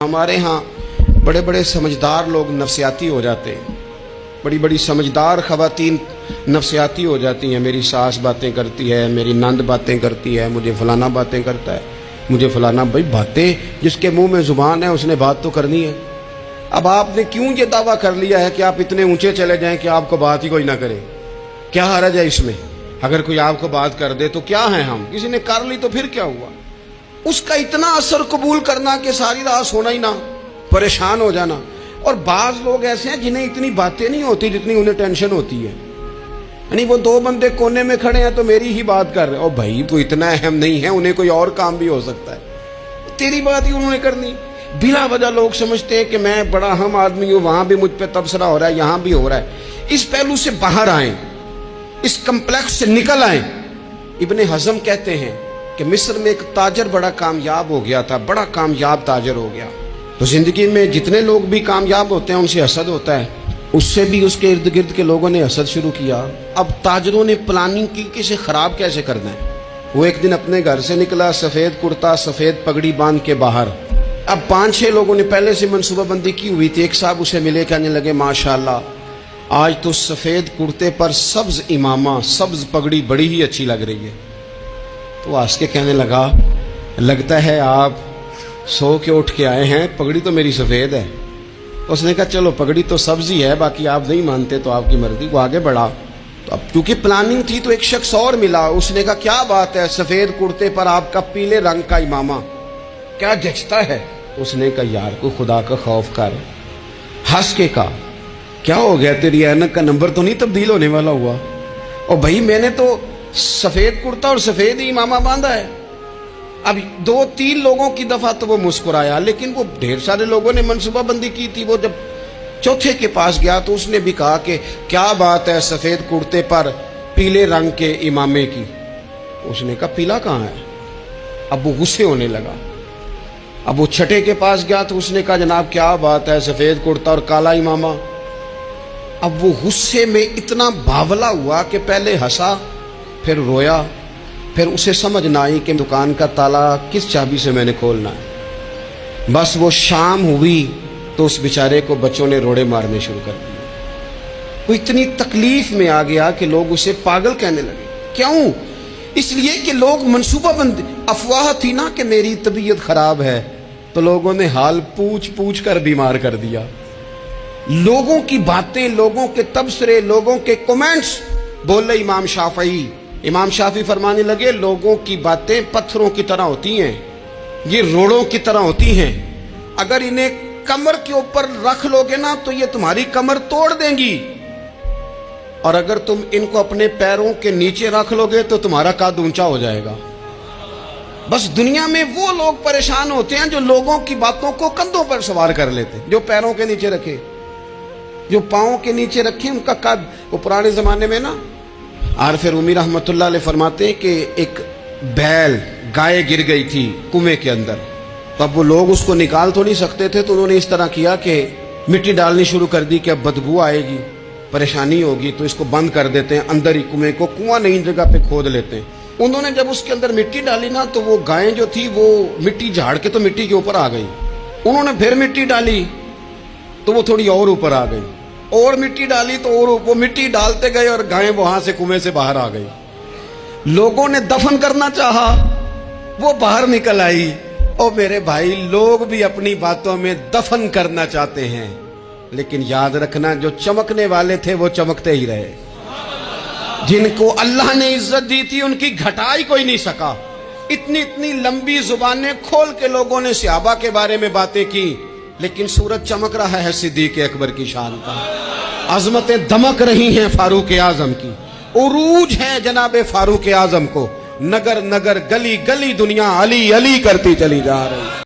ہمارے ہاں بڑے بڑے سمجھدار لوگ نفسیاتی ہو جاتے ہیں، بڑی بڑی سمجھدار خواتین نفسیاتی ہو جاتی ہیں۔ میری ساس باتیں کرتی ہے، میری نند باتیں کرتی ہے، مجھے فلانا باتیں کرتا ہے، مجھے فلانا۔ بھائی باتیں، جس کے منہ میں زبان ہے اس نے بات تو کرنی ہے۔ اب آپ نے کیوں یہ دعویٰ کر لیا ہے کہ آپ اتنے اونچے چلے جائیں کہ آپ کو بات ہی کوئی نہ کرے؟ کیا حرج ہے اس میں؟ اگر کوئی آپ کو بات کر دے تو کیا ہے، ہم کسی نے کر لی تو پھر کیا ہوا؟ اس کا اتنا اثر قبول کرنا کہ ساری رات سونا ہی نہ، پریشان ہو جانا۔ اور بعض لوگ ایسے ہیں جنہیں اتنی باتیں نہیں ہوتی جتنی انہیں ٹینشن ہوتی ہے، یعنی وہ دو بندے کونے میں کھڑے ہیں تو میری ہی بات کر رہے ہیں، اور بھائی تو اتنا اہم نہیں ہے، انہیں کوئی اور کام بھی ہو سکتا ہے، تیری بات ہی انہوں نے کرنی۔ بلا وجہ لوگ سمجھتے ہیں کہ میں بڑا اہم آدمی ہوں، وہاں بھی مجھ پہ تبصرہ ہو رہا ہے، یہاں بھی ہو رہا ہے۔ اس پہلو سے باہر آئیں، اس کمپلیکس سے نکل آئیں۔ ابن حزم کہتے ہیں کہ مصر میں ایک تاجر بڑا کامیاب ہو گیا تھا، بڑا کامیاب تاجر ہو گیا۔ تو زندگی میں جتنے لوگ بھی کامیاب ہوتے ہیں ان سے حسد ہوتا ہے، اس سے بھی اس کے ارد گرد کے لوگوں نے حسد شروع کیا۔ اب تاجروں نے پلاننگ کی کہ اسے خراب کیسے کرنا ہے۔ وہ ایک دن اپنے گھر سے نکلا، سفید کرتا سفید پگڑی باندھ کے باہر۔ اب 5-6 لوگوں نے پہلے سے منصوبہ بندی کی ہوئی تھی۔ ایک صاحب اسے ملے، کہنے لگے ماشاءاللہ آج تو سفید کرتے پر سبز امامہ، سبز پگڑی بڑی ہی اچھی لگ رہی ہے۔ تو ہنس کے کہنے لگا لگتا ہے آپ سو کے اٹھ کے آئے ہیں، پگڑی تو میری سفید ہے۔ اس نے کہا چلو پگڑی تو سبز ہی ہے، باقی آپ نہیں مانتے تو آپ کی مرضی۔ وہ آگے بڑھا تو اب کیونکہ پلاننگ تھی تو ایک شخص اور ملا، اس نے کہا کیا بات ہے، سفید کرتے پر آپ کا پیلے رنگ کا امامہ کیا جچتا ہے؟ اس نے کہا یار کو خدا کا خوف کر۔ ہنس کے کہا کیا ہو گیا، تیری اینک کا نمبر تو نہیں تبدیل ہونے والا ہوا؟ اور بھائی میں نے تو سفید کرتا اور سفید ہی امامہ باندھا ہے۔ اب 2-3 لوگوں کی دفعہ تو وہ مسکرایا، لیکن وہ ڈھیر سارے لوگوں نے منصوبہ بندی کی تھی۔ وہ جب چوتھے کے پاس گیا تو اس نے بھی کہا کہ کیا بات ہے سفید کرتے پر پیلے رنگ کے امامے کی؟ اس نے کہا پیلا کہاں ہے؟ اب وہ غصے ہونے لگا۔ اب وہ چھٹے کے پاس گیا تو اس نے کہا جناب کیا بات ہے سفید کرتا اور کالا امامہ؟ اب وہ غصے میں اتنا باولا ہوا کہ پہلے ہنسا پھر رویا، پھر اسے سمجھ نہ آئی کہ دکان کا تالا کس چابی سے میں نے کھولنا ہے۔ بس وہ شام ہوئی تو اس بیچارے کو بچوں نے روڑے مارنے شروع کر دیے۔ وہ اتنی تکلیف میں آ گیا کہ لوگ اسے پاگل کہنے لگے۔ کیوں؟ اس لیے کہ لوگ منصوبہ بند، افواہ تھی نا کہ میری طبیعت خراب ہے، تو لوگوں نے حال پوچھ پوچھ کر بیمار کر دیا۔ لوگوں کی باتیں، لوگوں کے تبصرے، لوگوں کے کومنٹس۔ بولے امام شافعی، امام شافعی فرمانے لگے لوگوں کی باتیں پتھروں کی طرح ہوتی ہیں، یہ روڑوں کی طرح ہوتی ہیں، اگر انہیں کمر کے اوپر رکھ لو گے نا تو یہ تمہاری کمر توڑ دیں گی، اور اگر تم ان کو اپنے پیروں کے نیچے رکھ لو گے تو تمہارا قد اونچا ہو جائے گا۔ بس دنیا میں وہ لوگ پریشان ہوتے ہیں جو لوگوں کی باتوں کو کندھوں پر سوار کر لیتے، جو پیروں کے نیچے رکھے، جو پاؤں کے نیچے رکھے ان کا قد۔ وہ پرانے زمانے میں نا عارف رومی رحمۃ اللہ علیہ فرماتے ہیں کہ ایک بیل گائے گر گئی تھی کنویں کے اندر، تو اب وہ لوگ اس کو نکال تو نہیں سکتے تھے، تو انہوں نے اس طرح کیا کہ مٹی ڈالنی شروع کر دی کہ اب بدبو آئے گی، پریشانی ہوگی، تو اس کو بند کر دیتے ہیں اندر ہی کنویں کو، کنواں نئی جگہ پہ کھود لیتے ہیں۔ انہوں نے جب اس کے اندر مٹی ڈالی نا تو وہ گائیں جو تھی وہ مٹی جھاڑ کے تو مٹی کے اوپر آ گئی، انہوں نے پھر مٹی ڈالی تو وہ تھوڑی اور اوپر آ گئی، اور مٹی ڈالی تو اور وہ مٹی ڈالتے گئے اور گائیں وہاں سے کنویں سے باہر آ گئی۔ لوگوں نے دفن کرنا چاہا، وہ باہر نکل آئی۔ اور میرے بھائی لوگ بھی اپنی باتوں میں دفن کرنا چاہتے ہیں، لیکن یاد رکھنا جو چمکنے والے تھے وہ چمکتے ہی رہے، جن کو اللہ نے عزت دی تھی ان کی گھٹائی کوئی نہیں سکا۔ اتنی لمبی زبانیں کھول کے لوگوں نے صحابہ کے بارے میں باتیں کی، لیکن سورج چمک رہا ہے صدیق اکبر کی شان کا، عظمتیں دمک رہی ہیں فاروق اعظم کی، عروج ہے جناب فاروق اعظم کو، نگر نگر گلی گلی دنیا علی علی کرتی چلی جا رہی ہے۔